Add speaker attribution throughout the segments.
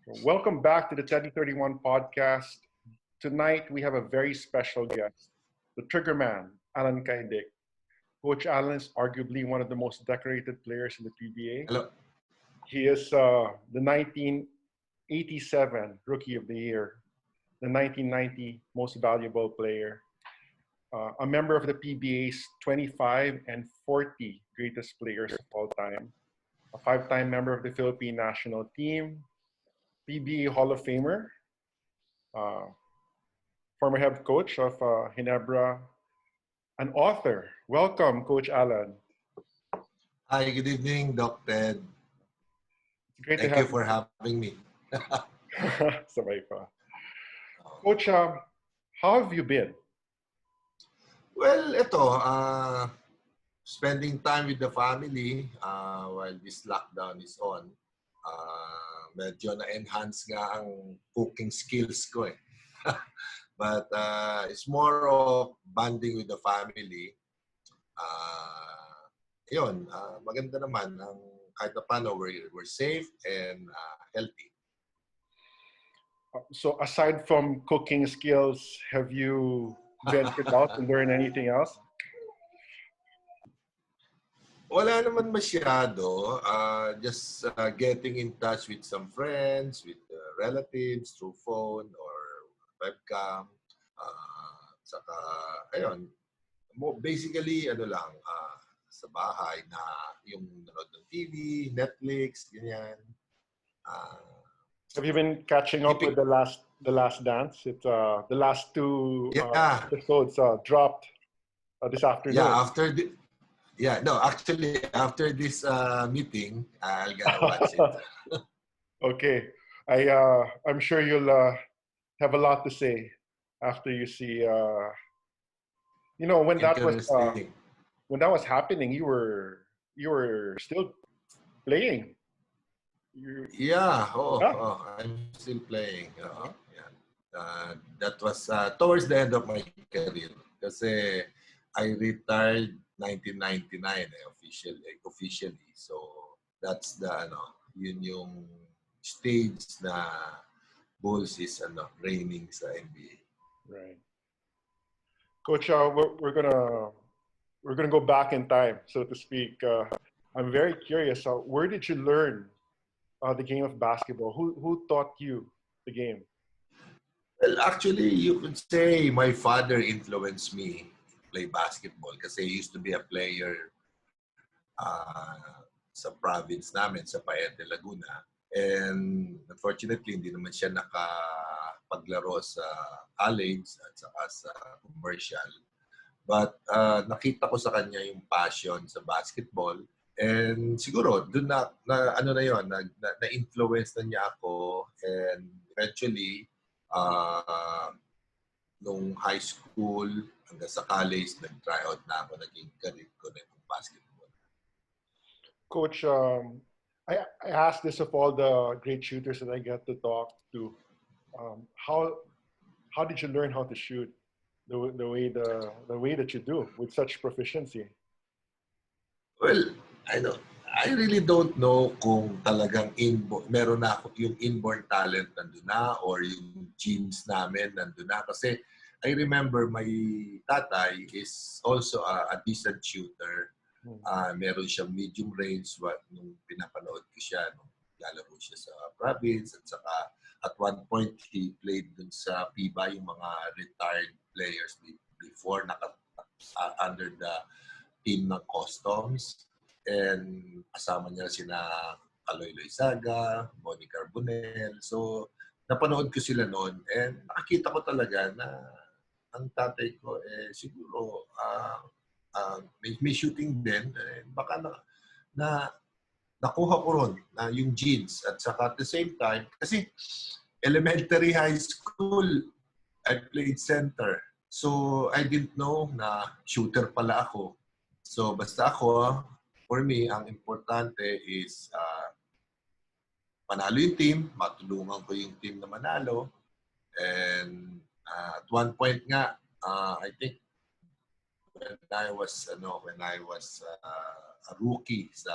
Speaker 1: Welcome back to the Tedi31 Podcast. Tonight we have a very special guest, the Triggerman, Allan Caidic. Coach Allan is arguably one of the most decorated players in the PBA.
Speaker 2: Hello.
Speaker 1: He is the 1987 Rookie of the Year, the 1990 Most Valuable Player, a member of the PBA's 25 and 40 greatest players of all time, a five-time member of the Philippine National Team, PBA Hall of Famer, uh, former head coach of Ginebra, an author. Welcome, Coach Allan.
Speaker 2: Hi, good evening, Doc Ted.
Speaker 1: It's great to
Speaker 2: Thank you
Speaker 1: have
Speaker 2: for having me.
Speaker 1: you. Sabay pa. Coach, how have you been?
Speaker 2: Well, spending time with the family while this lockdown is on. Medyo na-enhance nga ang cooking skills ko eh. But it's more of bonding with the family. Maganda naman ang kahit na paano we're safe and healthy.
Speaker 1: So aside from cooking skills, have you ventured out and learned anything else?
Speaker 2: Wala naman masyado. Just getting in touch with some friends, with relatives through phone or webcam. Saka, ayun. Basically, sa bahay na yung nanood ng TV, Netflix, ganyan.
Speaker 1: Have you been catching up with the last dance? It's the last two episodes dropped this afternoon.
Speaker 2: After this meeting, I'll gonna watch it.
Speaker 1: Okay, I'm sure you'll have a lot to say after you see. When that was happening, you were still playing.
Speaker 2: I'm still playing. That was towards the end of my career. Kasi I retired 1999 officially. So that's yun yung stage na Bulls is reigning sa NBA.
Speaker 1: Right. Coach, we're gonna go back in time, so to speak. I'm very curious. Where did you learn the game of basketball? Who taught you the game?
Speaker 2: Well, actually, you could say my father influenced me to play basketball kasi he used to be a player sa province namin, sa Paete, Laguna. And unfortunately, hindi naman siya nakapaglaro sa college at saka sa commercial. But nakita ko sa kanya yung passion sa basketball. And siguro, doon na-influence na niya ako. And eventually, nung high school hanggang sa college, nag-try out na ako, naging career ko na yung basketball.
Speaker 1: Coach, I ask this of all the great shooters that I get to talk to. How did you learn how to shoot the way that you do with such proficiency?
Speaker 2: Well, I really don't know kung talagang meron na ako yung inborn talent nandun na or yung genes namin nandun na. Kasi I remember my tatay is also a decent shooter. Meron siyang medium range nung pinapanood ko siya, nung lalaro siya sa province. At saka at one point, he played dun sa PBA, yung mga retired players before under the team ng Customs. And kasama niya sina Aloy Loizaga, Bonnie Carbonell. So, napanood ko sila noon. And nakakita ko talaga na ang tatay ko, siguro, may shooting din. Baka nakuha ko ron na yung genes. At saka at the same time, kasi elementary high school, I played center. So, I didn't know na shooter pala ako. So, basta ako, for me, ang importante is manalo yung team, matulungan ko yung team na manalo. And at one point nga, I think when I was a rookie sa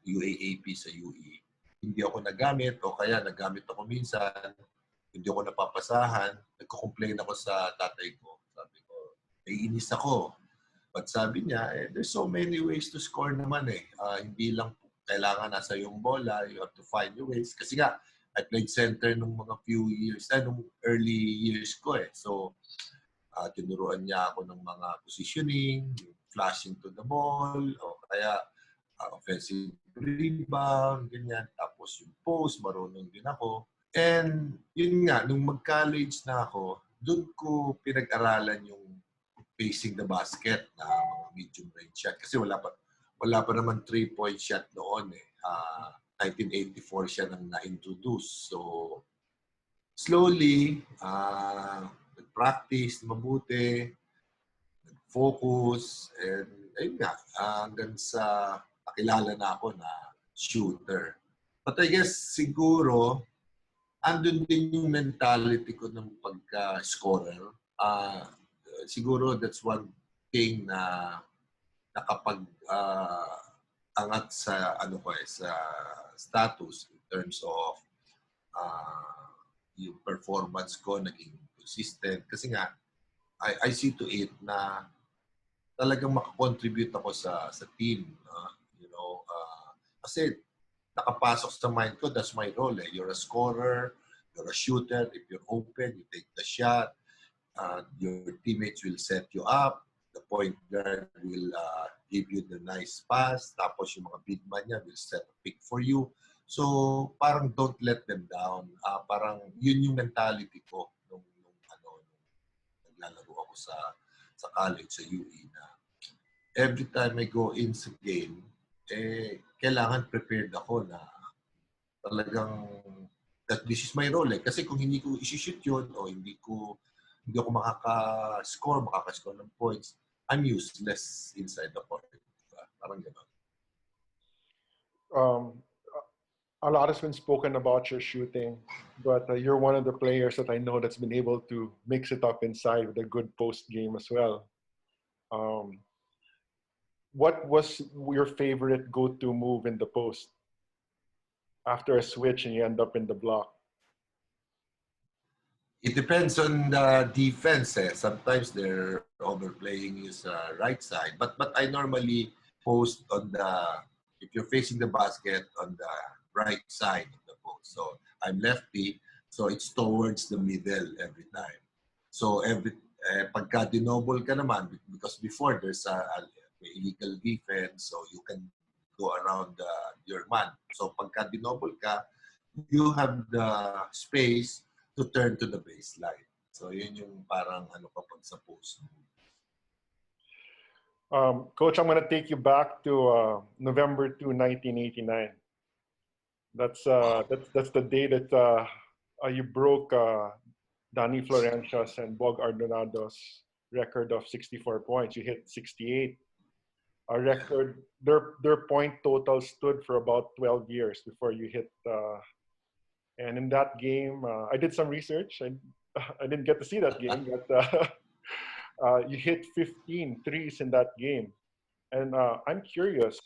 Speaker 2: UAAP sa UE, hindi ako nagamit o kaya nagamit ako minsan, hindi ako napapasahan, nagko-complain ako sa tatay ko. Sabi ko, naiinis ako. But sabi niya, there's so many ways to score naman eh. Hindi lang kailangan nasa yung bola, you have to find your ways. Kasi nga, I played center nung mga few years, nung early years ko eh. So, tinuruan niya ako ng mga positioning, flashing to the ball, o kaya offensive rebound, ganyan. Tapos yung post, marunong din ako. And yun nga, nung mag-college na ako, doon ko pinag-aralan yung facing the basket na mga medium range shot. Kasi wala pa naman 3-point shot noon eh. 1984 siya nang na-introduce. So, slowly, nag-practice mabuti, nag-focus, and ayun nga, hanggang sa nakilala na ako na shooter. But I guess siguro, andun din yung mentality ko ng pagka-scorer. Siguro that's one thing na nakapag angat sa sa status in terms of yung performance ko naging consistent kasi nga I see to it na talagang makakontribute ako sa team, kasi nakapasok sa mind ko, that's my role eh. You're a scorer, you're a shooter, if you're open, you take the shot, your teammates will set you up, the point guard will give you the nice pass, tapos yung mga big man niya will set a pick for you. So, parang don't let them down. Parang yun yung mentality ko nung naglalaro ako sa college, sa UE na every time I go in sa game, kailangan prepared ako na talagang that this is my role eh. Kasi kung hindi ko isi-shoot yun o hindi ako makaka-score ng points, I'm useless inside the court. Parang gano'n.
Speaker 1: A lot has been spoken about your shooting, but you're one of the players that I know that's been able to mix it up inside with a good post game as well. What was your favorite go-to move in the post? After a switch and you end up in the block.
Speaker 2: It depends on the defense. Sometimes they're overplaying his right side. But I normally post on if you're facing the basket, on the right side of the post. So I'm lefty, so it's towards the middle every time. So pagka dinoble ka naman, because before there's a illegal defense, so you can go around your man. So pagka dinoble ka, you have the space to turn to the baseline. So yun yung parang kapag sa post.
Speaker 1: Coach, I'm going to take you back to November 2, 1989. That's the day that you broke Danny Florencia's and Bog Ardonado's record of 64 points. You hit 68. A record, their point total stood for about 12 years before you hit. And in that game, I did some research. I didn't get to see that game, but you hit 15 threes in that game. And I'm curious,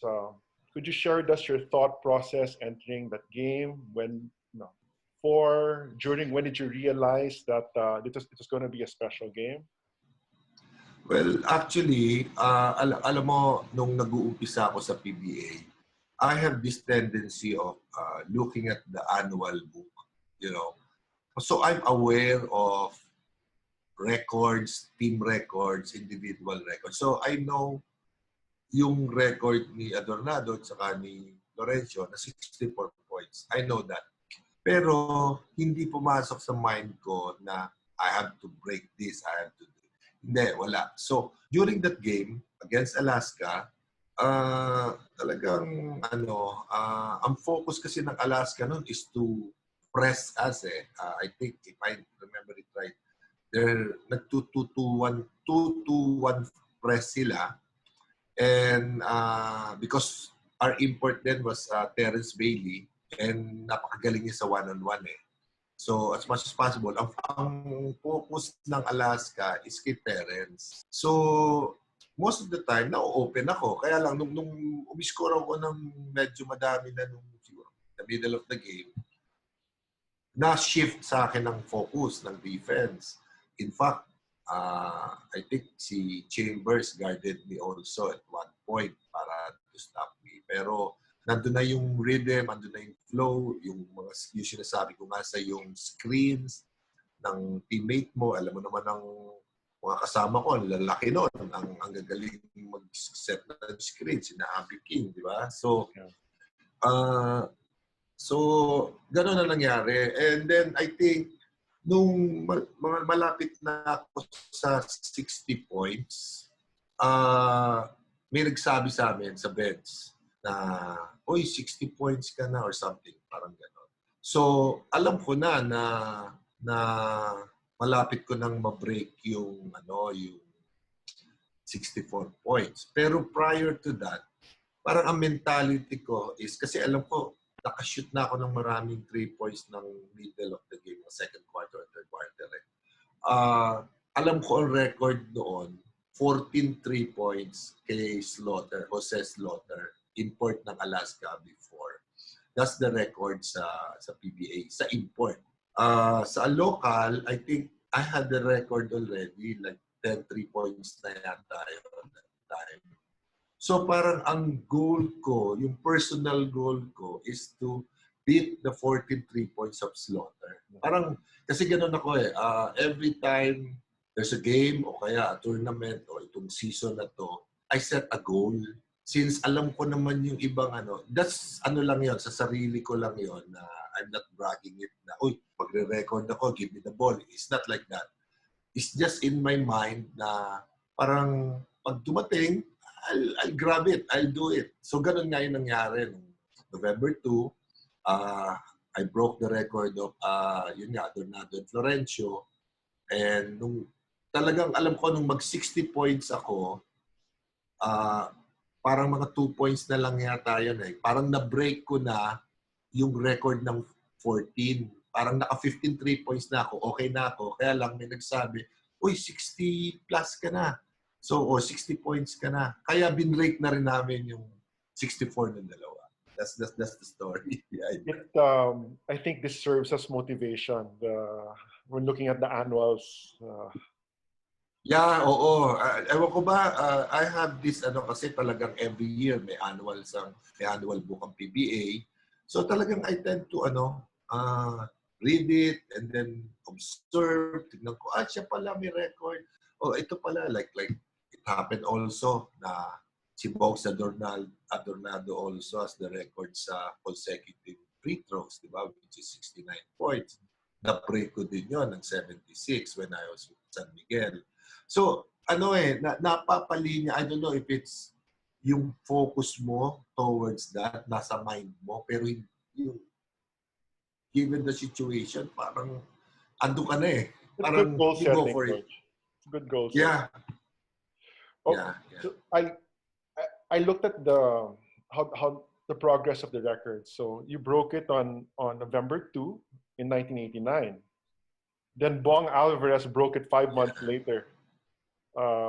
Speaker 1: could you share with us your thought process entering that game? When did you realize that it was going to be a special game?
Speaker 2: Well, actually, alam mo, nung nag-uumpisa ako sa PBA, I have this tendency of looking at the annual book, So I'm aware of records, team records, individual records. So I know yung record ni Adornado at saka ni Lorenzo na 64 points. I know that. Pero hindi pumasok sa mind ko na I have to break this, I have to do. Hindi, wala. So, during that game against Alaska, talagang ang focus kasi ng Alaska noon is to press us eh. I think if I remember it right, they're nag-2-2-1 press sila. And because our import then was Terrence Bailey and napakagaling niya sa one-on-one eh. So as much as possible, ang focus ng Alaska is kay Terrence. So most of the time, na-open ako. Kaya lang, nung umiscore ako ng medyo madami na nung siguro the middle of the game, na-shift sa akin ang focus ng defense. In fact, I think si Chambers guarded me also at one point para to stop me. Pero nandun na yung rhythm, nandun na yung flow, yung sinasabi ko nga sa yung screens ng teammate mo. Alam mo naman ang mga kasama ko, ang lalaki nun, ang gagaling mag-set ng screen, sina Abby King, di ba? So, gano'n na nangyari. And then, I think, nung malapit na ako sa 60 points, may nagsabi sa amin sa bench na, oy, 60 points ka na or something, parang gano'n. So, alam ko na malapit ko nang ma-break yung 64 points. Pero prior to that, parang ang mentality ko is, kasi alam ko, nakashoot na ako ng maraming 3 points ng middle of the game, second quarter or third quarter. Alam ko ang record noon, 14 3 points kay Jose Slaughter, import ng Alaska before. That's the record sa PBA, sa import. Sa local, I think I had the record already, like 10 3 points na yata yun that time. So parang ang goal ko, yung personal goal ko is to beat the 14 3 points of Slaughter. Parang, kasi gano'n ako every time there's a game o kaya a tournament o itong season na to, I set a goal. Since alam ko naman yung ibang that's lang yon, sa sarili ko lang yon na I'm not bragging it na, uy, pagre-record ako, give me the ball. It's not like that. It's just in my mind na parang pag dumating, I'll grab it. I'll do it. So, ganun nga yung nangyari. November 2, I broke the record of, Adornado and Florencio. And talagang alam ko, nung mag-60 points ako, parang mga 2 points na lang yata yun eh. Parang na-break ko na yung record ng 14. Parang naka-15 3 points na ako. Okay na ako. Kaya lang may nagsabi, uy, 60 plus ka na. So, 60 points ka na. Kaya binrake na rin namin yung 64 ng dalawa. That's the story.
Speaker 1: I think this serves as motivation when looking at the annuals.
Speaker 2: Yeah, oo. Ewan ko ba, I have this, kasi talagang every year may annual book ang PBA. So talagang I tend to, read it and then observe. Tignan ko, siya pala may record. Ito pala, like it happened also na si Bogs Adornado also has the record sa consecutive free throws, di ba? Which is 69 points. Na-break ko din yun ng 76 when I was with San Miguel. So, napapalinya, I don't know if it's yung focus mo towards that, nasa mind mo, pero yung given the situation, parang ando ka na eh. Parang
Speaker 1: good goal
Speaker 2: you go
Speaker 1: setting,
Speaker 2: for it.
Speaker 1: Coach. Good goal setting.
Speaker 2: Yeah.
Speaker 1: Yeah. So I looked at how the progress of the record. So you broke it on November 2 in 1989. Then Bong Alvarez broke it 5 months later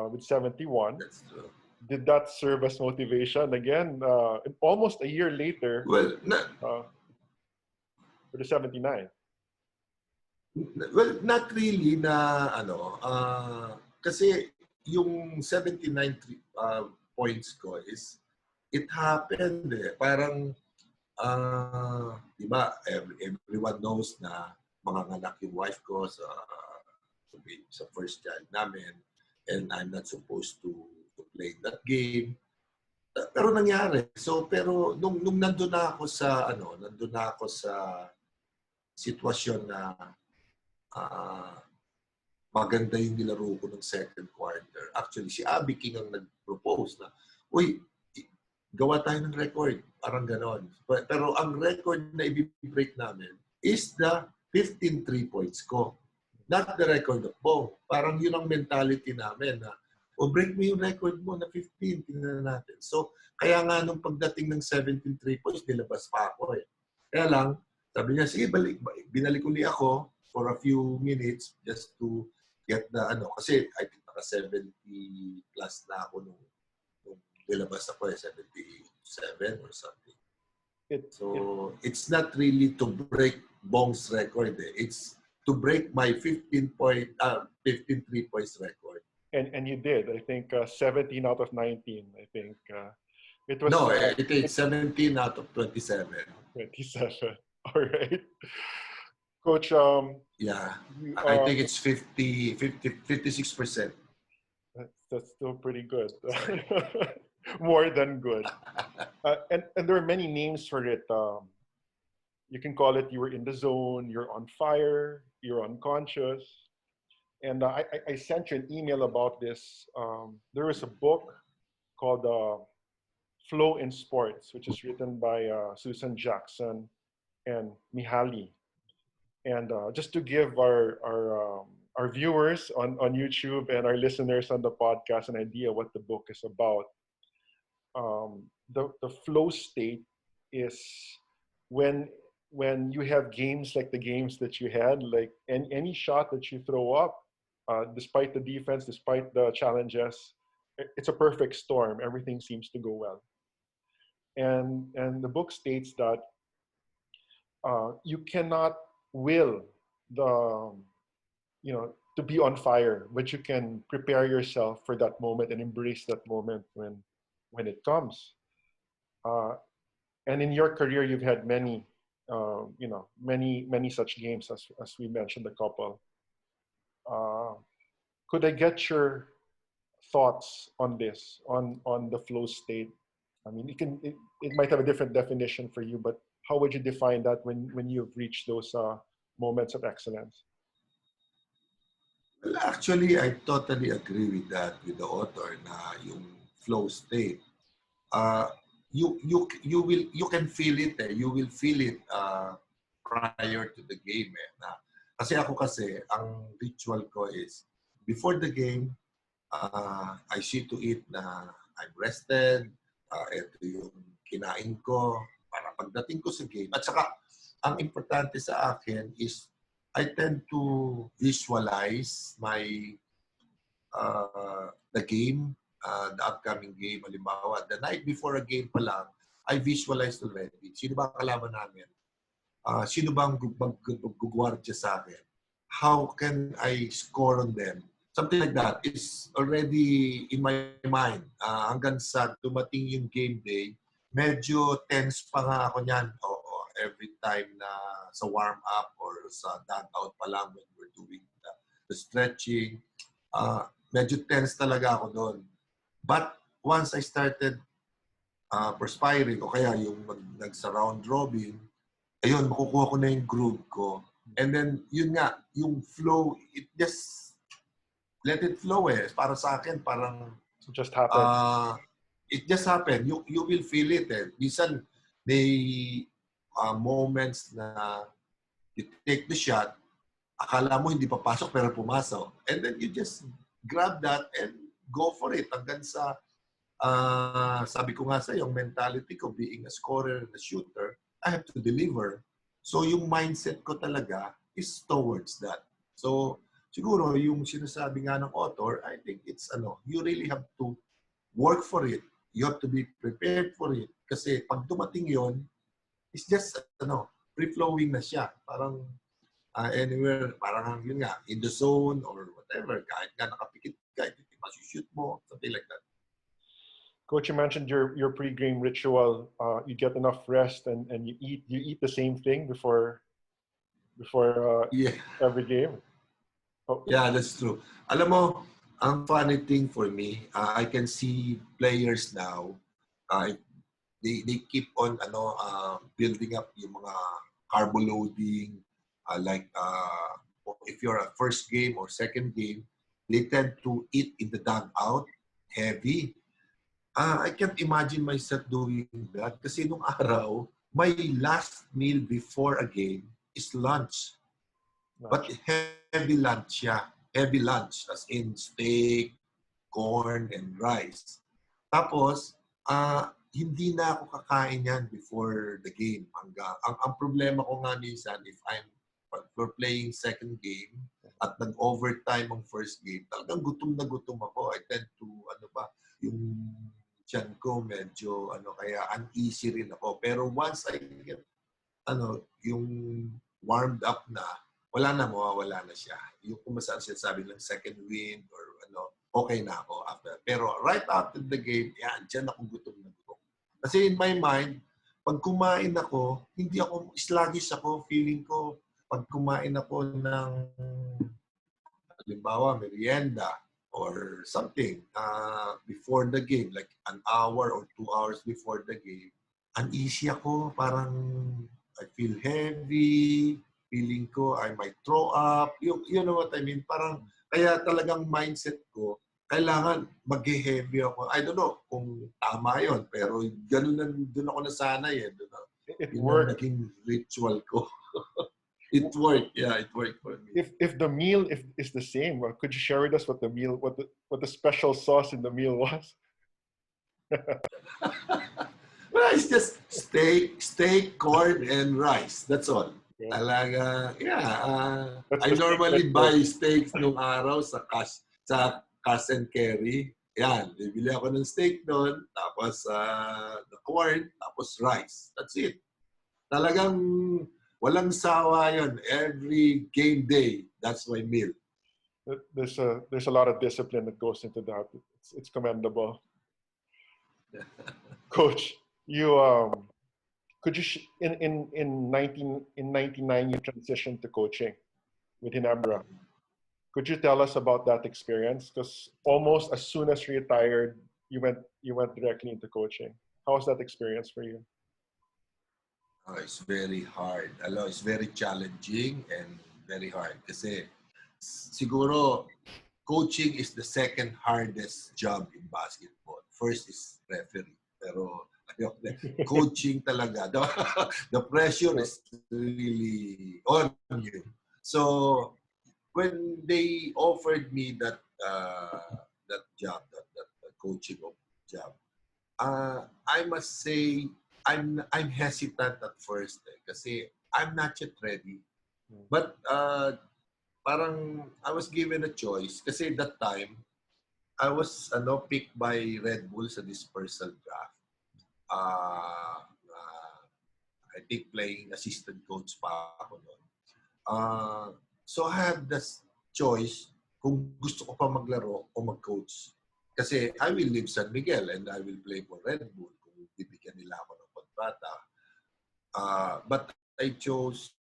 Speaker 1: with 71.
Speaker 2: That's true.
Speaker 1: Did that serve as motivation again? Almost a year later,
Speaker 2: Well,
Speaker 1: for the 79.
Speaker 2: Well, not really na kasi yung 79 points ko is it happened eh. Parang di ba everyone knows na manganganak yung wife ko sa first child namin and I'm not supposed to play that game. Pero nangyari. So pero nung nandun na ako sa sitwasyon na maganda yung nilaro ko ng second quarter. Actually, si Abby King ang nag-propose na, uy, gawa tayo ng record. Parang ganon. Pero ang record na i-break namin is the 15 3 points ko. Not the record of Bo. Parang yun ang mentality namin na, break mo yung record mo na 15. Tingnan natin. So, kaya nga nung pagdating ng 17 3 points, nilabas pa ako eh. Kaya lang, sabi niya, sige, binalik uli ako for a few minutes just to get the kasi I think naka 70 plus na ako nung nilabas ako 77 or something.
Speaker 1: it
Speaker 2: So it's not really to break Bong's record. Eh. It's to break my 15 3 points record.
Speaker 1: and you did. I think 17 out of 19. I think it was
Speaker 2: No, I think
Speaker 1: it
Speaker 2: 17 out of 27.
Speaker 1: 27. All right, Coach.
Speaker 2: Yeah.
Speaker 1: You,
Speaker 2: I think it's 56%.
Speaker 1: that's still pretty good.
Speaker 2: Sorry.
Speaker 1: More than good. And there are many names for it. You can call it you were in the zone, you're on fire, you're unconscious. And I sent you an email about this. There is a book called Flow in Sports, which is written by Susan Jackson and Mihaly. And just to give our viewers on YouTube and our listeners on the podcast an idea what the book is about, the flow state is when when you have games like the games that you had, like any shot that you throw up, despite the defense, despite the challenges, it's a perfect storm. Everything seems to go well. And the book states that you cannot will the to be on fire, but you can prepare yourself for that moment and embrace that moment when it comes. Uh, and in your career, you've had many, many such games as we mentioned a couple. Uh, could I get your thoughts on this, on the flow state? I mean, it might have a different definition for you, but how would you define that when you've reached those moments of excellence?
Speaker 2: Well, actually, I totally agree with that, with the author na yung flow state. Uh, you can feel it eh. You will feel it prior to the game eh. Kasi ako kasi, ang ritual ko is, before the game, I see to it na I'm rested, ito yung kinain ko, para pagdating ko sa game. At saka, ang importante sa akin is, I tend to visualize the game, the upcoming game. Halimbawa, the night before a game pa lang, I visualized already. Sino ba ang kalaban namin? Sino ba ang gugwardya sa akin? How can I score on them? Something like that. It's already in my mind. Hanggang sa dumating yung game day, medyo tense pa nga ako niyan. Oo, every time na sa warm-up or sa dugout pa lang when we're doing the stretching, medyo tense talaga ako doon. But once I started perspiring o kaya yung nag-surround robin, ayun, makukuha ko na yung groove ko. And then, yun nga, yung flow, it just let it flow eh. Para sa akin, parang
Speaker 1: It just happened.
Speaker 2: It just happened. You will feel it eh. Minsan, may moments na you take the shot, akala mo hindi papasok pero pumasok. And then you just grab that and go for it. Hanggang sa, sabi ko nga sa yung mentality ko, being a scorer and a shooter, I have to deliver. So yung mindset ko talaga is towards that. So siguro yung sinasabi nga ng author, I think it's you really have to work for it. You have to be prepared for it. Kasi pag dumating yon, it's just free-flowing na siya. Parang anywhere, parang yun nga, in the zone or whatever. Kahit nga nakapikit ka, hindi masushoot mo, something like that.
Speaker 1: Coach, you mentioned your pre-game ritual. You get enough rest and you eat the same thing before
Speaker 2: Yeah.
Speaker 1: every game. Oh.
Speaker 2: Yeah, that's true. Alam mo, ang funny thing for me, I can see players now, they keep on building up yung mga carbo loading, like if you're a first game or second game, they tend to eat in the dugout heavy. I can't imagine myself doing that kasi nung araw, my last meal before a game is lunch. But heavy lunch siya. Heavy lunch as in steak, corn, and rice. Tapos, hindi na ako kakain yan before the game. Ang problema ko nga minsan, if we're playing second game at nag-overtime ang first game, talagang gutom na gutom ako. I tend to, yung tiyan ko medyo kaya uneasy rin ako. Pero once I get yung warmed up na, wala na, mawawala na siya. Yung kung saan sinasabi ng second wind or okay na ako after. Pero right after the game, yan, dyan ako gutom na gutom. Kasi in my mind, pag kumain ako, hindi ako, sluggish ako, feeling ko, pag kumain ako ng, halimbawa, merienda or something before the game, like an hour or 2 hours before the game, uneasy ako, parang I feel heavy, feeling ko I might throw up. You know what I mean? Parang, kaya talagang mindset ko, kailangan mag-heavy ako. I don't know kung tama yon, pero ganun na, doon ako nasanay eh.
Speaker 1: It
Speaker 2: yun
Speaker 1: worked.
Speaker 2: ang naging ritual ko. It worked. Yeah, it worked for me.
Speaker 1: If the meal is the same, could you share with us what the special sauce in the meal was?
Speaker 2: Well, it's just steak, corn, and rice. That's all.
Speaker 1: Yeah.
Speaker 2: Talaga,
Speaker 1: That's
Speaker 2: I
Speaker 1: the
Speaker 2: normally
Speaker 1: steak
Speaker 2: buy steaks nung araw sa cash and carry. Yan, bibili ako ng steak doon, tapos the corn, tapos rice. That's it. Talagang walang sawa yun. Every game day, that's my meal.
Speaker 1: There's a lot of discipline that goes into that. It's commendable. Coach, you could you in 99 you transitioned to coaching with Hinebra. Could you tell us about that experience? Because almost as soon as you retired, you went directly into coaching. How was that experience for you?
Speaker 2: Oh, it's very hard. It's very challenging and very hard. Kasi siguro coaching is the second hardest job in basketball. First is referee. Pero coaching talaga. The pressure is really on you. So when they offered me that job, that coaching job, I must say I'm hesitant at first kasi I'm not yet ready. But parang I was given a choice kasi that time I was picked by Red Bull sa dispersal draft. I think playing assistant coach pa ako noon. So I had this choice kung gusto ko pa maglaro o mag-coach. Kasi I will leave San Miguel and I will play for Red Bull kung bibigyan nila ako ng kontrata. But I chose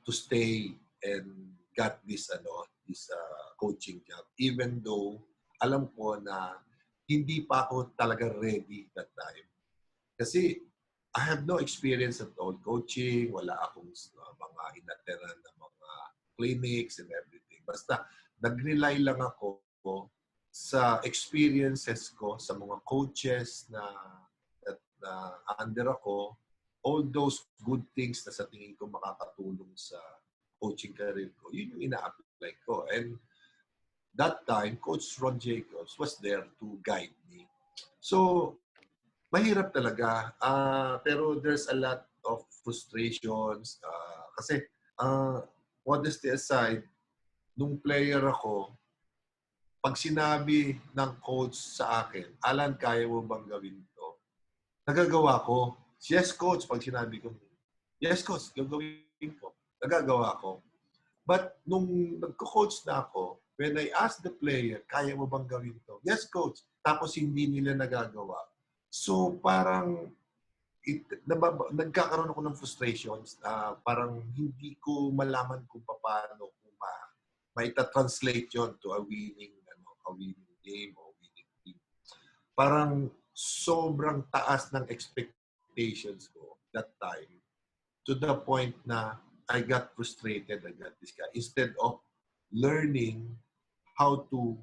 Speaker 2: to stay and got this coaching job even though alam ko na hindi pa ako talaga ready that time. Kasi I have no experience at all coaching, wala akong mga inateran na mga clinics and everything. Basta nag-rely lang ako sa experiences ko sa mga coaches na under ako, all those good things na sa tingin ko makakatulong sa coaching career ko, yun yung ina-apply ko. And that time, Coach Ron Jacobs was there to guide me. So, mahirap talaga. Pero there's a lot of frustrations. Kasi, modesty aside, nung player ako, pag sinabi ng coach sa akin, Allan, kaya mo bang gawin to? Nagagawa ko. Yes, coach. Pag sinabi ko, yes, coach, gagawin ko. Nagagawa ko. But nung nagko-coach na ako, when I ask the player, kaya mo bang gawin to? Yes, coach. Tapos hindi nila nagagawa. So parang nagkakaroon ako ng frustrations. Parang hindi ko malaman kung paano kung maita-translate yon to a winning game or winning team. Parang sobrang taas ng expectations ko that time to the point na I got frustrated. I got this guy. Instead of learning how to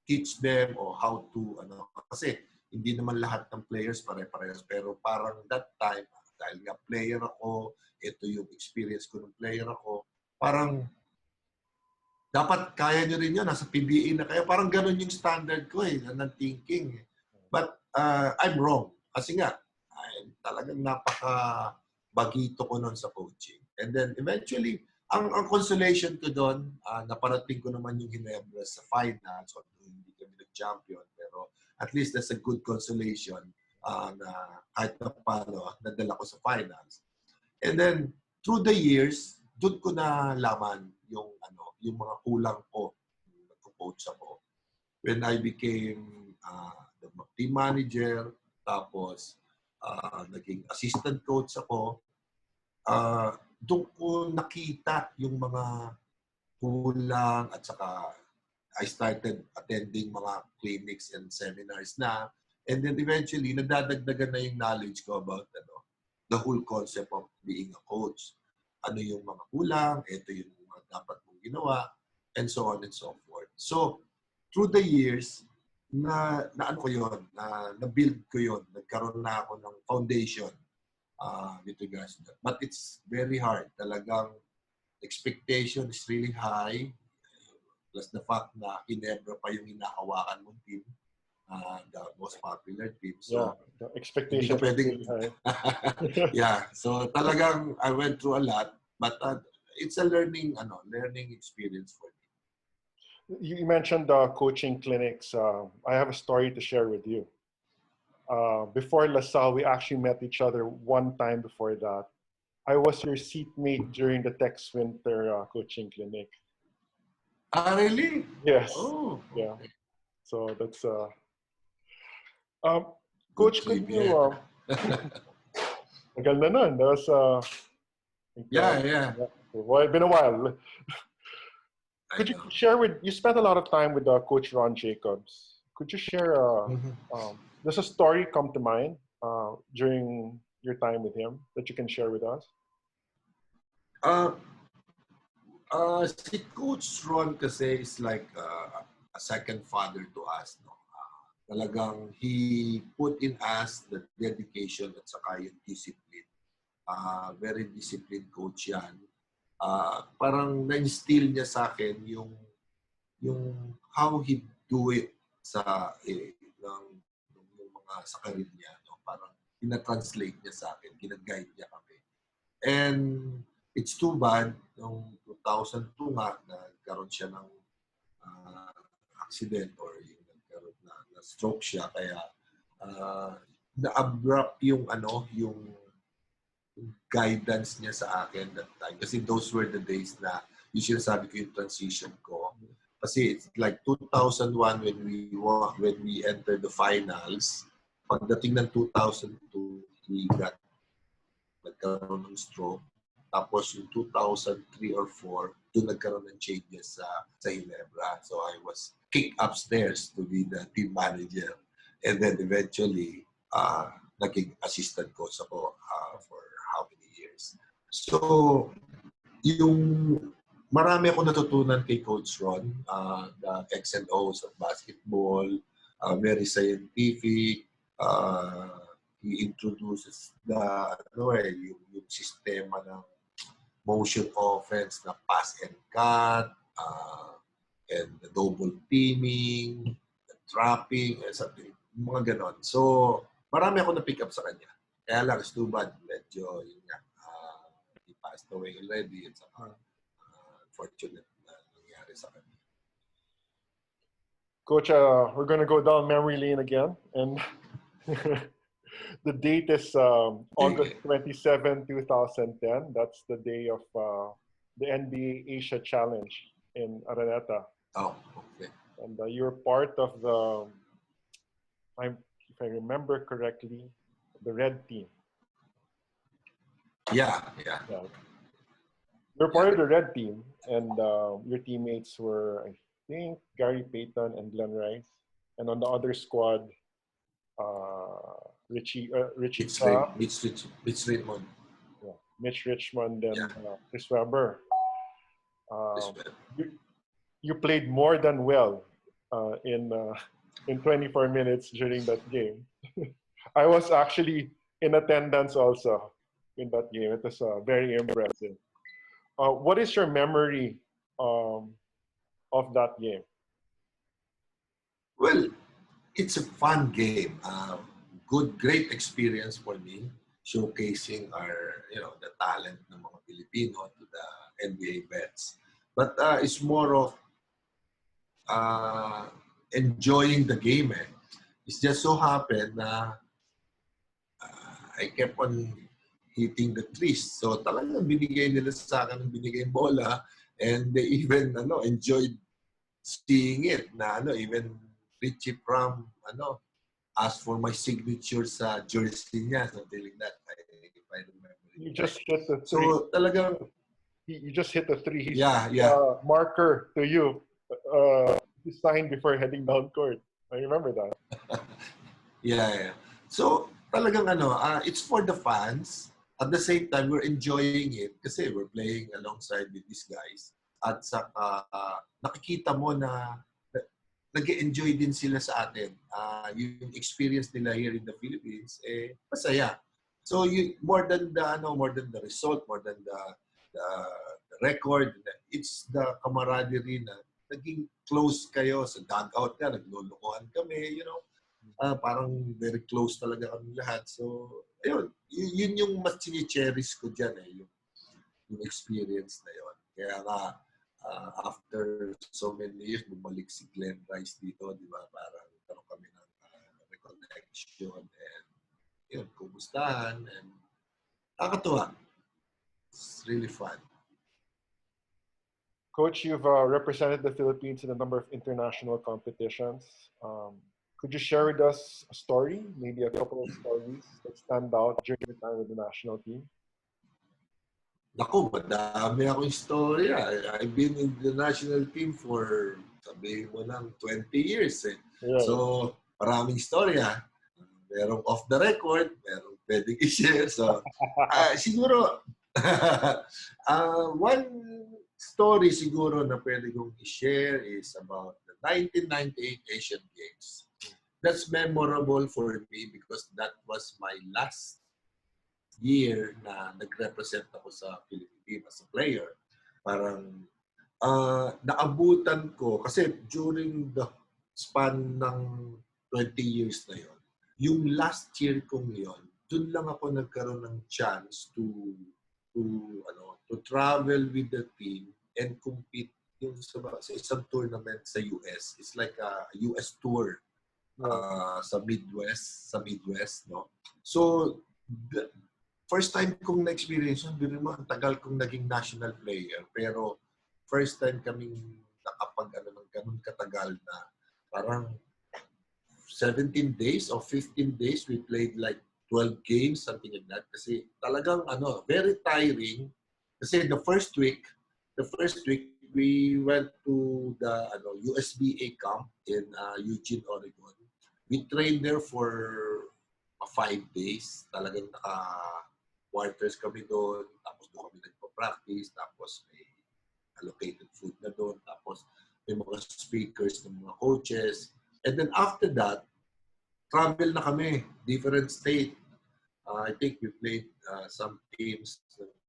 Speaker 2: teach them or how to kasi hindi naman lahat ng players pare-parehas pero parang that time dahil nga player ako, ito yung experience ko ng player ako, parang dapat kaya nyo rin yun, nasa PBA na kayo. Parang ganun yung standard ko ng thinking. But I'm wrong. Kasi nga, talagang napaka-bagito ko nun sa coaching. And then eventually, ang consolation ko doon, naparating ko naman yung Ginebra sa finals. So, hindi kami nag-champion. Pero at least that's a good consolation na kahit na paano, nadala ko sa finals. And then, through the years, doon ko na laman yung mga kulang ko. Nagko-coach ako. When I became the team manager, tapos naging assistant coach ako, doon ko nakita yung mga kulang at saka I started attending mga clinics and seminars na. And then eventually, nadadagdagan na yung knowledge ko about the whole concept of being a coach. Ano yung mga kulang, ito yung mga dapat mong ginawa, and so on and so forth. So, through the years, na-build ko yun. Nagkaroon na ako ng foundation with regards to that. But it's very hard. Talagang expectation is really high. Plus the fact na Ginebra pa yung hinahawakan mong team. The most popular team. So,
Speaker 1: the expectation is really high.
Speaker 2: Yeah. So, talagang I went through a lot. But it's a learning experience for me.
Speaker 1: You mentioned coaching clinics. I have a story to share with you. Before LaSalle, we actually met each other one time before that. I was your seatmate during the Tex Winter coaching clinic.
Speaker 2: Really?
Speaker 1: Yes.
Speaker 2: Oh.
Speaker 1: Yeah. So that's Coach, could you tagal na nun. That was
Speaker 2: yeah.
Speaker 1: Well, it's been a while. Could you share you spent a lot of time with Coach Ron Jacobs. Could you share does a story come to mind during your time with him that you can share with us?
Speaker 2: Si Coach Ron kasi is like a second father to us. No? Talagang he put in us the dedication at saka yung discipline. Very disciplined coach yan. Parang na-instill niya sa akin yung how he do it sa yung mga sa career niya. No? Parang ina-translate niya sa akin, gina-guide niya kami. And it's too bad, noong 2002 nga, nagkaroon siya ng accident or nagkaroon na stroke siya. Kaya na-abrupt yung guidance niya sa akin that time. Kasi those were the days na yung sinasabi ko yung transition ko. Kasi it's like 2001 when we entered the finals. Pagdating ng 2002, we nagkaroon ng stroke. Tapos yung 2003 or 4, doon nagkaroon ng changes sa Ginebra. So I was kicked upstairs to be the team manager. And then eventually, naging assistant coach ako for how many years. So, marami ako natutunan kay Coach Ron. The X and O's of basketball, very scientific. He introduces yung sistema ng motion offense na pass and cut, and the double teaming, the trapping, and something, mga ganon. So, marami ako na-pick up sa kanya. Kaya lang, it's too bad. Medyo, he passed away already. It's unfortunate na nangyari sa kanya.
Speaker 1: Coach, we're going to go down memory lane again. And the date is August 27, 2010. That's the day of the NBA Asia Challenge in Araneta.
Speaker 2: Oh, okay.
Speaker 1: And you're part of if I remember correctly, the red team.
Speaker 2: Yeah.
Speaker 1: You're part of the red team, and your teammates were, I think, Gary Payton and Glenn Rice. And on the other squad, Richie
Speaker 2: Mitch Richmond.
Speaker 1: Yeah, Mitch Richmond and Chris Webber. You played more than well in 24 minutes during that game. I was actually in attendance also in that game. It was very impressive. What is your memory of that game?
Speaker 2: Well, it's a fun game. Great experience for me, showcasing the talent ng mga Pilipino to the NBA vets. But it's more of enjoying the game. It's just so happened na I kept on hitting the trees. So talagang binigay nila sa akin ng binigay yung bola, and they even enjoyed seeing it na even Richie Pram asked for my signature sa jersey niya, something like that. If I remember.
Speaker 1: You just hit the three.
Speaker 2: So talagang
Speaker 1: you just hit the three. He's
Speaker 2: yeah.
Speaker 1: Marker to you. He signed before heading down court. I remember that.
Speaker 2: Yeah. So talagang it's for the fans. At the same time, we're enjoying it kasi we're playing alongside with these guys. At saka nakikita mo na nag-enjoy din sila sa atin. Yung experience nila here in the Philippines, masaya. So more than the result, more than the record, it's the camaraderie na naging close kayo sa dugout ka, naglulukuhan kami, parang very close talaga kami lahat. So, yun yung mas cherish ko dyan, yung experience na yun. Kaya nga, after so many years, bumalik si Glenn Rice dito, di ba? Parang karoon kami ng reconnection and kumustahan and nakakatuwa. It's really fun.
Speaker 1: Coach, you've represented the Philippines in a number of international competitions. Could you share with us a story, maybe a couple of stories that stand out during your time with the national team?
Speaker 2: Naku, madami akong istorya. I've been in the national team for, sabihin mo lang, 20 years.
Speaker 1: Yeah.
Speaker 2: So, maraming istorya. Merong off the record, merong pwedeng i-share. So, siguro, one story siguro na pwede kong i-share is about the 1998 Asian Games. That's memorable for me because that was my last year na nag-represent ako sa Philippine team as a player. Parang naabutan ko, kasi during the span ng 20 years na yon, yung last year kong yon, dun lang ako nagkaroon ng chance to travel with the team and compete yung sa isang tournament sa US. It's like a US tour. Sa Midwest, no? So, the first time kong na-experience yun, din mo, ang tagal kong naging national player, pero first time kaming nakapag ng ganun katagal na parang 17 days or 15 days, we played like 12 games, something like that. Kasi talagang very tiring. Kasi the first week, we went to the USBA camp in Eugene, Oregon. We trained there for 5 days. Talagang naka-quarters kami doon. Tapos doon kami nagpa-practice. Tapos may allocated food na doon. Tapos may mga speakers ng mga coaches. And then after that, travel na kami. Different state. I think we played some teams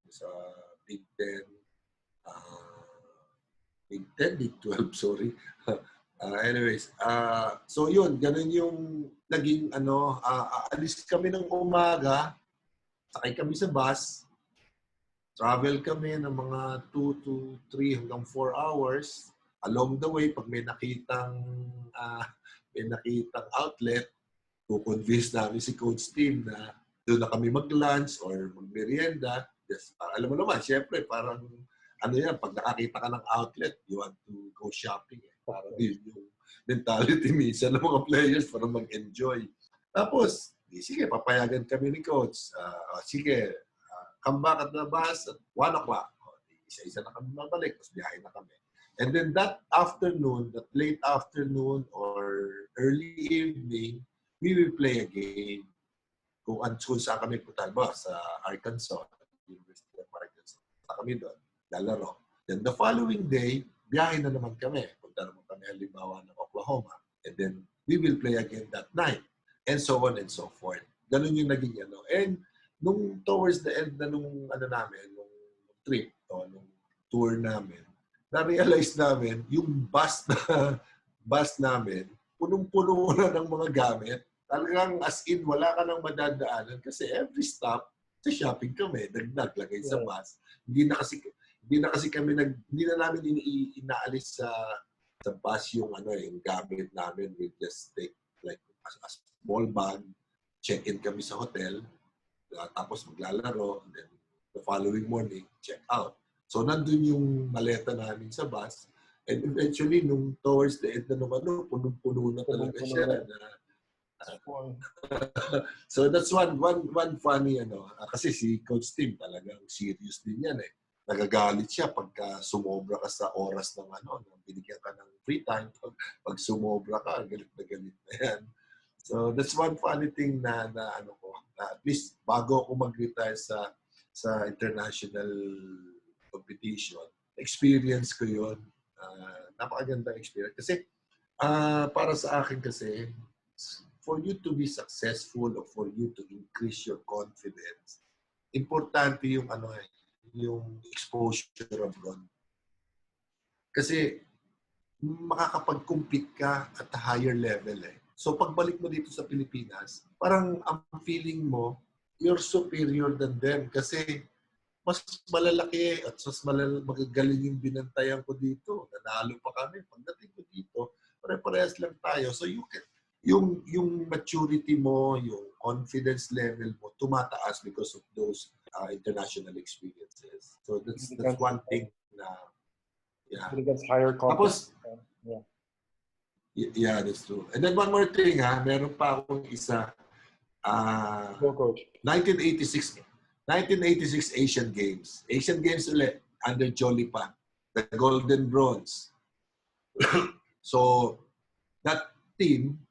Speaker 2: sa Big Ten. Big 12, sorry. Anyways, so yun, ganun yung naging alis kami ng umaga, sakay kami sa bus, travel kami ng mga 2 to 3 hanggang 4 hours. Along the way, pag may nakitang outlet, kukonvince namin si Coach Tim na doon na kami mag-lunch or mag-merienda. Yes, alam mo naman, syempre, parang pag nakakita ka ng outlet, you want to go shopping. Parang yun yung mentality minsan ng mga players para mag-enjoy. Tapos, sige, papayagan kami ni Coach. Sige, come back at the bus at 1 o'clock. Isa-isa na kami mabalik, tapos biyahe na kami. And then that afternoon, that late afternoon or early evening, we will play a game. Kung saan kami punta ba, sa Arkansas, University of Arkansas. Kami doon, lalaro. Then the following day, biyahe na naman kami. Punta naman kami halimbawa ng Oklahoma. And then, we will play again that night. And so on and so forth. Ganun yung naging And nung towards the end na nung trip, nung tour namin, na-realize namin, yung bus namin, punong-puno na ng mga gamit. Talagang as in, wala ka nang madadaanan kasi every stop, sa shopping kami, naglagay sa bus. Hindi na namin inaalis sa bus yung yung gamit namin. We just take like a small bag, check-in kami sa hotel, tapos maglalaro, and then the following morning, check out. So, nandun yung maleta namin sa bus. And eventually, nung towards the end na naman, punong-puno na talaga siya. So, that's one funny, kasi si Coach Tim talagang serious din yan eh. Nagagalit siya pagka sumobra ka sa oras ng binigyan ka ng free time. Pag sumobra ka, galit na yan. So, that's one funny thing na at least bago ako mag-retire sa international competition, experience ko yun. Napakagandang experience. Kasi, para sa akin kasi, for you to be successful or for you to increase your confidence, importante yung yung exposure abroad. Kasi, makakapag-compete ka at a higher level eh. So, pagbalik mo dito sa Pilipinas, parang ang feeling mo, you're superior than them. Kasi, mas malalaki at mas magagaling yung binantayan ko dito. Nanalo pa kami. Pagdating ko dito, pare-parehas lang tayo. So, yung maturity mo, yung confidence level mo, tumataas because of those international experiences. So, that's one thing na, yeah.
Speaker 1: That's higher confidence.
Speaker 2: Tapos, yeah, that's true. And then one more thing, meron pa akong isa.
Speaker 1: Go, Coach.
Speaker 2: 1986 Asian Games. Asian Games ulit, under Jolly pa. The Golden Bronze. So, that team,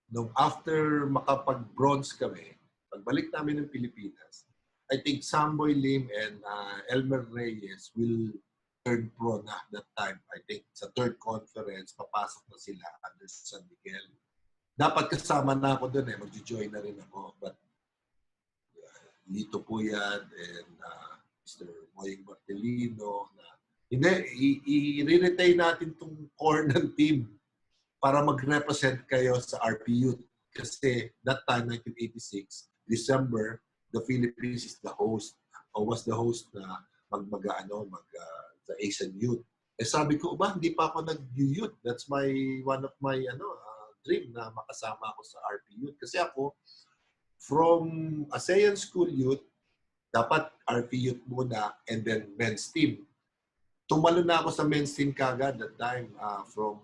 Speaker 2: nung after makapag-bronze kami, pagbalik namin ng Pilipinas, I think Samboy Lim and Elmer Reyes will turn pro na that time. I think sa third conference, papasok na sila under San Miguel. Dapat kasama na ako doon eh. Mag-join na rin ako. But Lito Puyad and Mr. Moying Martelino hindi, i-retain natin itong core ng team para mag-represent kayo sa RPU. Kasi that time, 1986, December, the Philippines is the host or was the host na sa Asian Youth. Eh sabi ko, hindi pa ako nag-youth. That's one of my dream na makasama ako sa RP Youth. Kasi ako, from ASEAN School Youth, dapat RP Youth muna and then men's team. Tumalo na ako sa men's team kagad that time from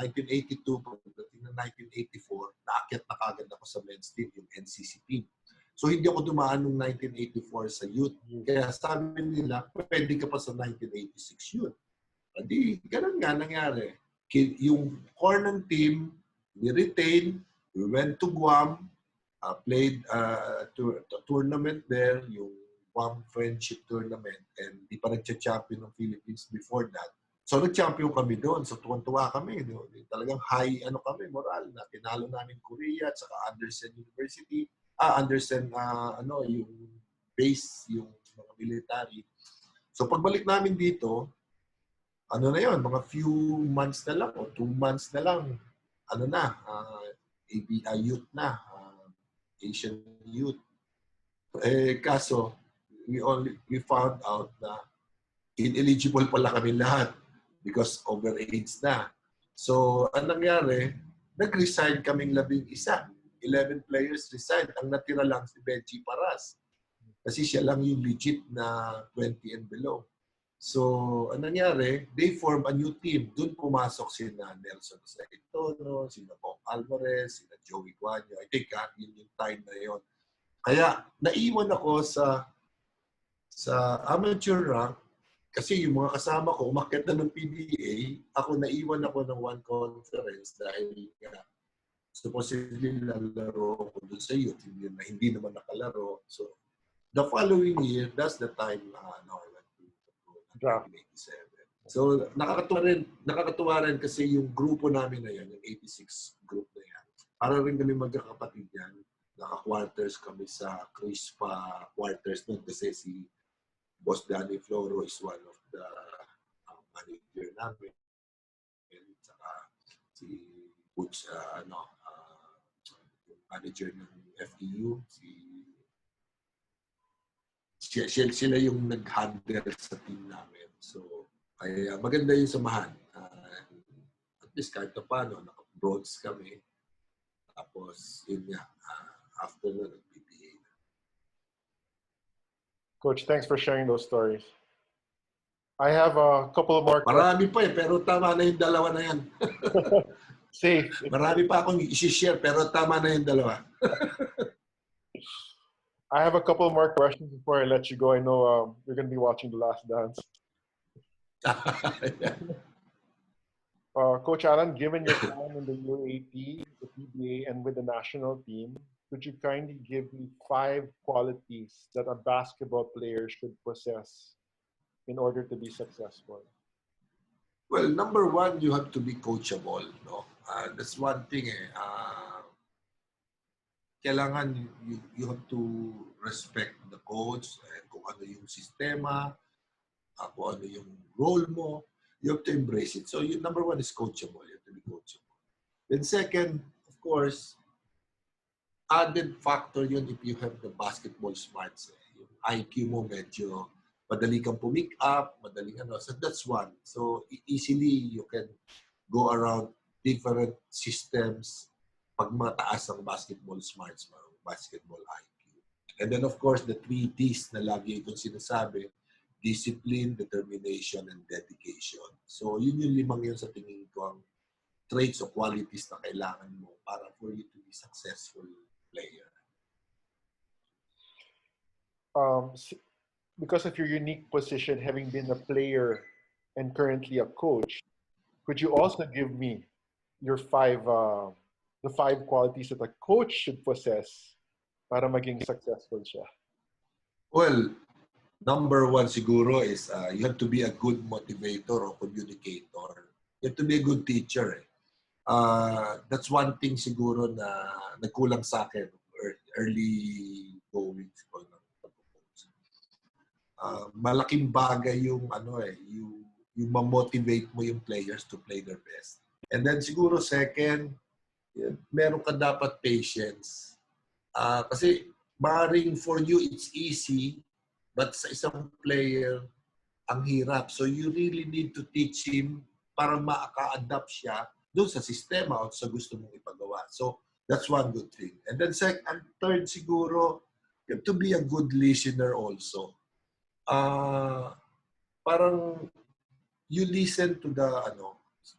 Speaker 2: 1982, pagdating ng 1984, naakyat na kagad ako sa men's team, yung NCC team. So, hindi ako dumaan noong 1984 sa youth. Kaya sabi nila, pwede ka pa sa 1986 youth. Hindi, ganun nga nangyari. Yung core ng team, ni-retain, we went to Guam, played a tournament there, yung Guam Friendship Tournament, and di pa nag-champion ng Philippines before that. So, nag-champion kami doon. So, tuwan-tuwa kami. Talagang high, moral na. Tinalo namin Korea at saka Anderson University. Anderson, yung base, yung mga military. So, pagbalik namin dito, na yun, mga few months na lang o 2 months na lang, ABI youth na, Asian youth. Kaso, we found out na ineligible pala kami lahat because overage na. So, anong nangyari, nag-resign kaming 11. 11 players resigned. Ang natira lang si Benji Paras. Kasi siya lang yung legit na 20 and below. So, anong nangyari, they form a new team. Doon pumasok sina Nelson Saitono, sina Bong Alvarez, sina Joey Guanyo. I think yun yung time na yun. Kaya, naiwan ako sa amateur rank kasi yung mga kasama ko, umakyat na ng PBA. Ako, naiwan ako ng one conference dahil supposedly lalaro ko dun sa youth. Hindi naman nakalaro. So, the following year, that's the time I went to 1987. So, nakakatuwa rin kasi yung grupo namin na yan, yung 86 group na yan, para rin kami magkakapatid yan. Naka-quarters kami sa Crispa quarters nun kasi si Boss Danny Floro is one of the manager namin. And saka si Butch, manager ng FEU, sila yung nag-handle sa team namin. So, kaya maganda yung samahan. At least kahit na paano, naka-bronze kami. Tapos, yun nga, after nun, PBA.
Speaker 1: Coach, thanks for sharing those stories. I have a couple of more
Speaker 2: Marami pa pero tama na yung dalawa na yan.
Speaker 1: Safe.
Speaker 2: Marami pa akong i-share pero tama na yung dalawa.
Speaker 1: I have a couple more questions before I let you go. I know you're going to be watching The Last Dance. Coach Allan, given your time in the UAP, the PBA, and with the national team, could you kindly give me 5 qualities that a basketball player should possess in order to be successful?
Speaker 2: Well, number 1, you have to be coachable. No? That's one thing. Kailangan you have to respect the coach, kung ano yung sistema, kung ano yung role mo. You have to embrace it. So, number 1 is coachable. You have to be coachable. Then second, of course, added factor yun if you have the basketball smarts. Yung IQ mo medyo madali kang pumick up, madaling ano. So that's one. So easily you can go around different systems pag mataas ang basketball smarts mo, basketball IQ. And then of course, the 3 Ds na lagi itong sinasabi, discipline, determination, and dedication. So yun yung 5 yun sa tingin ko ang traits o qualities na kailangan mo para for you to be successful player.
Speaker 1: Because of your unique position, having been a player and currently a coach, could you also give me your the 5 qualities that a coach should possess para maging successful siya?
Speaker 2: Well, number 1 siguro is you have to be a good motivator or communicator. You have to be a good teacher. That's one thing siguro na nagkulang sa akin early going ko. Malaking bagay yung yung ma-motivate mo yung players to play their best. And then siguro second, meron ka dapat patience. Kasi maaaring for you it's easy, but sa isang player ang hirap. So you really need to teach him para maka-adapt siya doon sa sistema o sa gusto mong ipagawa. So that's one good thing. And then third siguro, you have to be a good listener also. Parang you listen to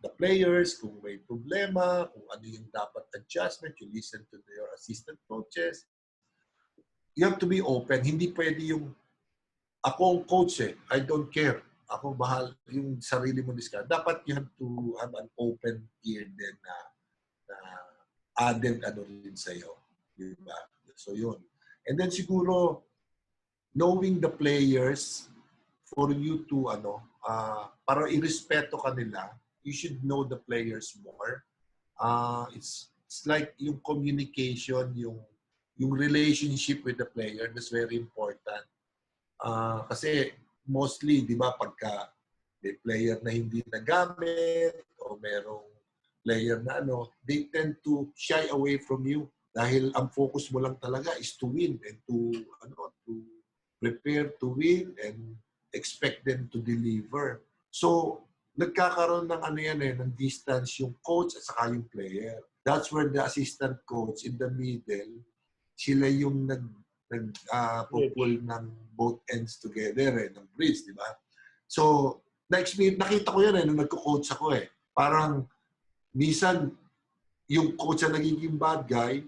Speaker 2: the players, kung may problema, kung ano yung dapat adjustment, you listen to your assistant coaches. You have to be open. Hindi pwede yung ako ang coach I don't care. Ako bahal yung sarili mo discard. Dapat you have to have an open ear din na added rin sa'yo. Diba? So yun. And then siguro, knowing the players for you to para irespeto ka nila, you should know the players more. It's like yung communication, yung relationship with the player, that's very important. Kasi mostly, di ba, pagka may player na hindi nagamit o merong player na they tend to shy away from you dahil ang focus mo lang talaga is to win and to prepare to win and expect them to deliver. So, nagkakaroon ng ng distance yung coach at saka yung player. That's where the assistant coach in the middle, sila yung nag-pull ng both ends together ng bridge, di ba? So, nakita ko yan nung nagko-coach ako Parang, minsan, yung coach ang nagiging bad guy,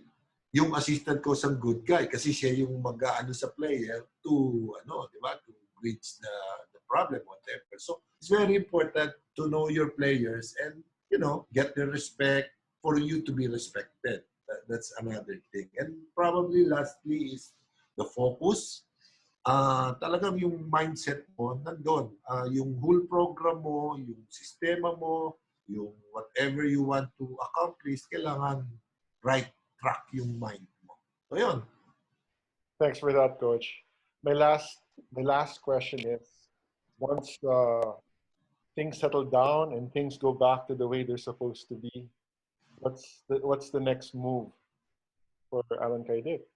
Speaker 2: yung assistant coach ang good guy kasi siya yung mag-aano sa player to, di ba? To bridge the problem, whatever. So, it's very important to know your players and, get their respect for you to be respected. That's another thing. And probably lastly is the focus. Talagang yung mindset mo nandun. Yung whole program mo, yung sistema mo, yung whatever you want to accomplish, kailangan right track yung mind mo. So yun.
Speaker 1: Thanks for that, Coach. My last question is, once things settle down and things go back to the way they're supposed to be, what's the next move for Allan Caidic?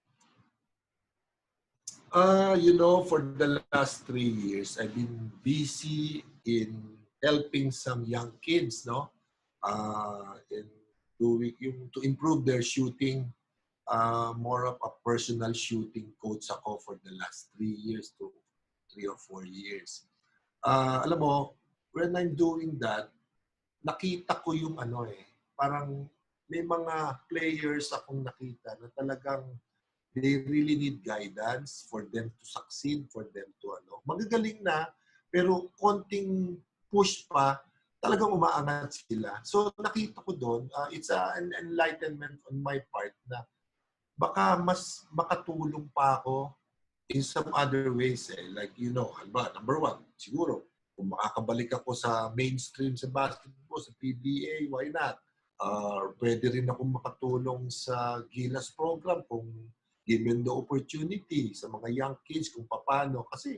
Speaker 2: For the last 3 years, I've been busy in helping some young kids, in to improve their shooting. More of a personal shooting coach ako for the last 3 years to 3 or 4 years. Alam mo, when I'm doing that, nakita ko yung parang may mga players akong nakita na talagang they really need guidance for them to succeed, for them to magagaling na, pero konting push pa, talagang umaangat sila. So nakita ko doon, it's an enlightenment on my part na baka mas makatulong pa ako in some other ways. Like, number one, siguro, kung makakabalik ako sa mainstream sa basketball, sa PBA, why not? Pwede rin ako makatulong sa Gilas program kung given the opportunity sa mga young kids kung paano. Kasi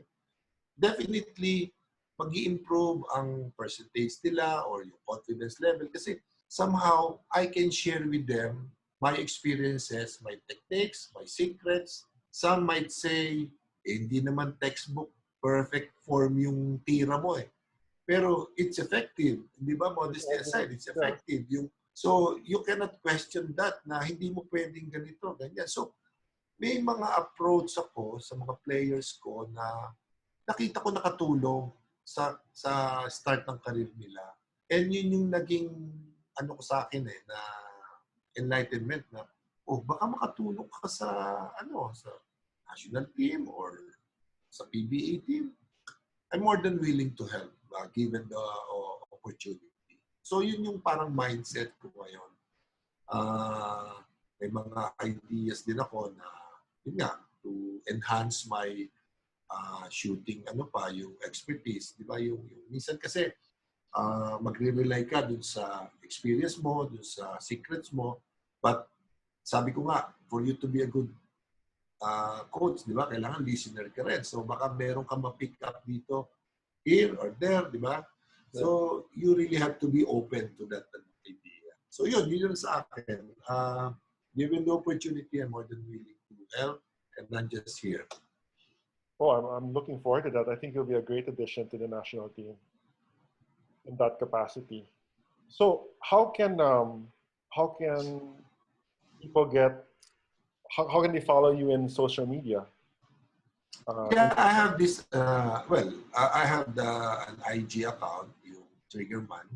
Speaker 2: definitely, mag-i-improve ang percentage nila or yung confidence level. Kasi somehow, I can share with them my experiences, my techniques, my secrets. Some might say, hindi naman textbook perfect form yung tira mo Pero it's effective. Di ba? Modesty aside, it's effective. So, you cannot question that na hindi mo pwedeng ganito, ganyan. So, may mga approach ako sa mga players ko na nakita ko nakatulong sa start ng career nila. And yun yung naging ko sa akin na enlightenment na, baka makatulong ka sa sa national team or sa PBA team. I'm more than willing to help given the opportunity. So yun yung parang mindset ko ngayon. May mga ideas din ako na yun nga, to enhance my shooting yung expertise, di ba? Yung minsan kasi magre-rely ka dun sa experience mo, dun sa secrets mo. But sabi ko nga, for you to be a good coach, di ba? Kailangan listener ka rin. So baka meron ka ma-pick up dito, here or there, di ba? So you really have to be open to that idea. So yun sa akin. Given the opportunity, I'm more than willing to help, and I'm just here.
Speaker 1: I'm looking forward to that. I think you'll be a great addition to the national team in that capacity. So how can people how can they follow you in social media?
Speaker 2: I have this, I have an IG account, yung Triggerman.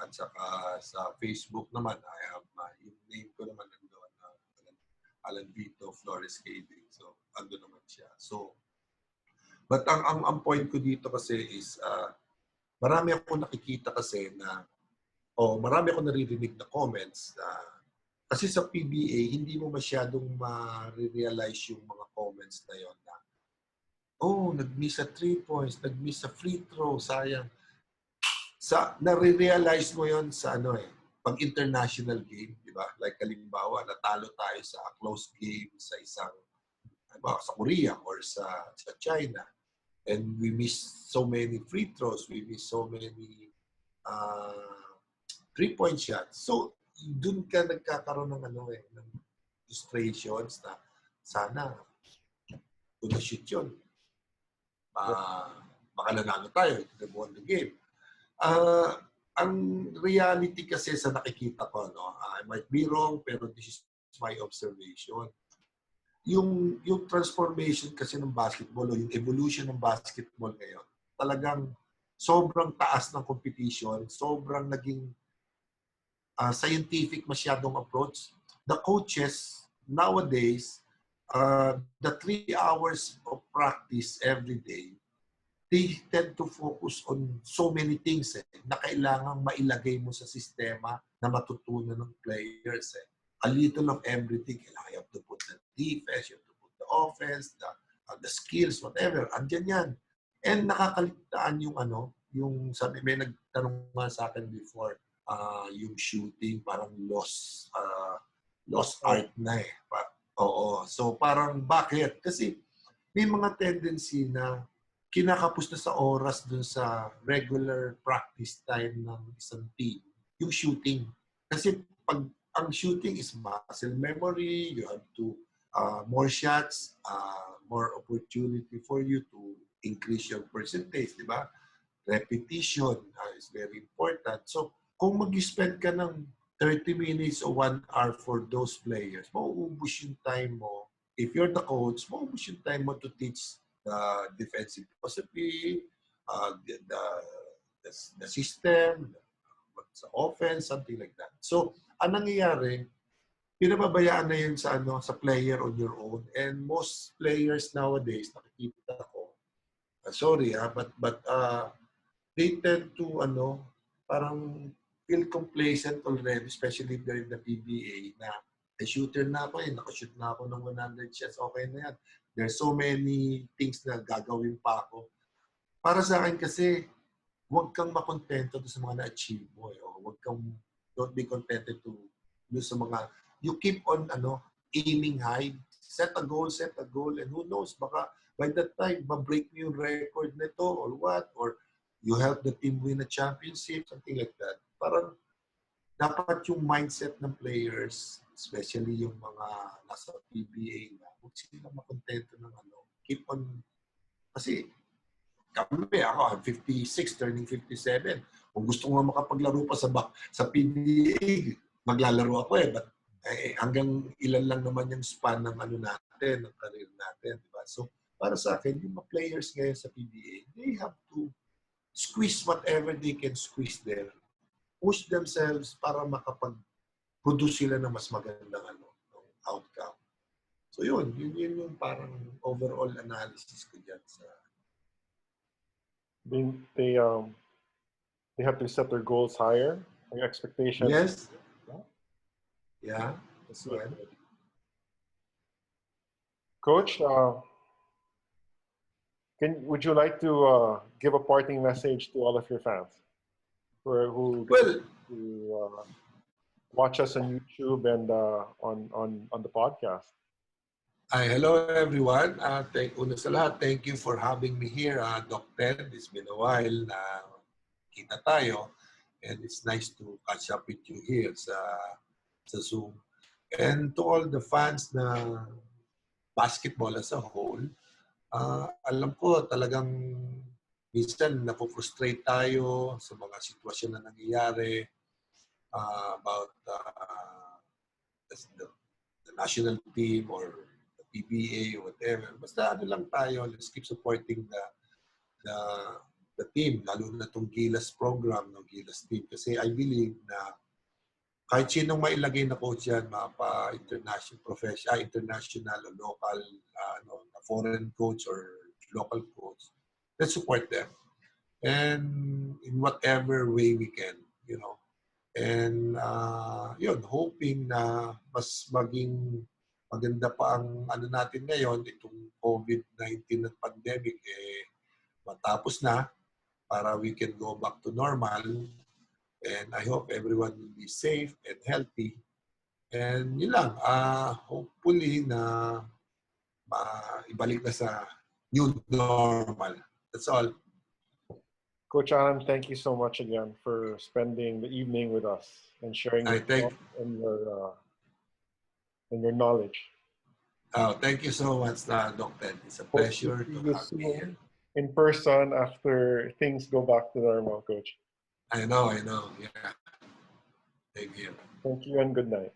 Speaker 2: At saka sa Facebook naman, I have yung name ko naman nandoon, Allan Caidic. So, ando naman siya. So, but ang point ko dito kasi is, marami ako nakikita kasi na, marami ako naririnig na comments kasi sa PBA, hindi mo masyadong ma-realize yung mga comments na yon na, nag-miss sa 3 points, nag-miss sa free throw, sayang. Nare-realize mo yon sa pag international game, di ba? Like halimbawa, natalo tayo sa close game sa isang, sa Korea or sa China. And we miss so many free throws, we miss so many 3-point shots. So, dun ka nagkakaroon ng ng frustrations na sana kung na-shoot yun. Baka nanalo tayo, we won the game. Ang reality kasi sa nakikita ko, I might be wrong, pero this is my observation. Yung transformation kasi ng basketball o yung evolution ng basketball ngayon, talagang sobrang taas ng competition, sobrang naging scientific masyadong approach. The coaches nowadays, the 3 hours of practice every day, they tend to focus on so many things na kailangang mailagay mo sa sistema na matutunan ng players. A little of everything. Kailangan you have to put the defense, you have to put the offense, the skills, whatever. Andyan yan. And nakakaligtaan yung sabi, may nagtanong nga sa akin before, yung shooting parang lost art na Oo. So parang bakit? Kasi may mga tendency na kinakapos na sa oras dun sa regular practice time ng isang team, yung shooting. Kasi pag ang shooting is muscle memory, you have to more shots, more opportunity for you to increase your percentage, di ba? Repetition is very important. So, kung mag-spend ka ng 30 minutes o 1 hour for those players, mauubos yung time mo. If you're the coach, mauubos yung time mo to teach the defensive philosophy, the system, sa offense, something like that. So, ang nangyayari, pinababayaan na yun sa sa player on your own. And most players nowadays, nakikita ko, sorry but they tend to parang feel complacent already, especially during the PBA na shooter na ako nakashoot na ako ng 100 shots, okay na yan. There's so many things na gagawin pa ako. Para sa akin kasi, huwag kang makontento sa mga na-achieve mo. Don't be contented to do sa mga, you keep on aiming high, set a goal, and who knows, baka by that time, ma-break mo yung record nito or what, or you help the team win a championship, something like that. Parang dapat yung mindset ng players, especially yung mga nasa PBA na, huwag sila makontento ng keep on, kasi ako, I'm 56, turning 57. Kung gusto ko nga makapaglaro pa sa PBA, maglalaro ako But hanggang ilan lang naman yung span ng natin, ng career natin. Diba? So, para sa akin, yung mga players ngayon sa PBA, they have to squeeze whatever they can squeeze there. Push themselves para makapag-produce sila ng mas magandang outcome. So yun yung parang overall analysis ko dyan sa
Speaker 1: they have to set their goals higher, their expectations.
Speaker 2: Yes. Yeah. That's right.
Speaker 1: Coach, would you like to give a parting message to all of your fans who watch us on YouTube and on the podcast?
Speaker 2: Hello everyone. Una sa lahat, thank you for having me here, Doc Ted. It's been a while na kita tayo, and it's nice to catch up with you here sa Zoom. And to all the fans na basketball as a whole, alam ko talagang minsan napofrustrate tayo sa mga sitwasyon na nangyayari about the national team or the PBA or whatever. Basta lang tayo, let's keep supporting the team, lalo na itong Gilas program ng Gilas team. Kasi I believe na kahit sinong mailagay na coach yan, international o local, foreign coach or local coach, let's support them. And in whatever way we can, And hoping na mas maging maganda pa ang natin ngayon, itong COVID-19 at pandemic, matapos na para we can go back to normal. And I hope everyone will be safe and healthy. And yun lang, hopefully na ibalik na sa new normal. That's all.
Speaker 1: Coach Allan, thank you so much again for spending the evening with us and sharing your thoughts and your knowledge.
Speaker 2: Thank you so much, Doc Ted. It's a pleasure to have you here.
Speaker 1: In person after things go back to normal, Coach.
Speaker 2: I know. Yeah. Thank you.
Speaker 1: Thank you and good night.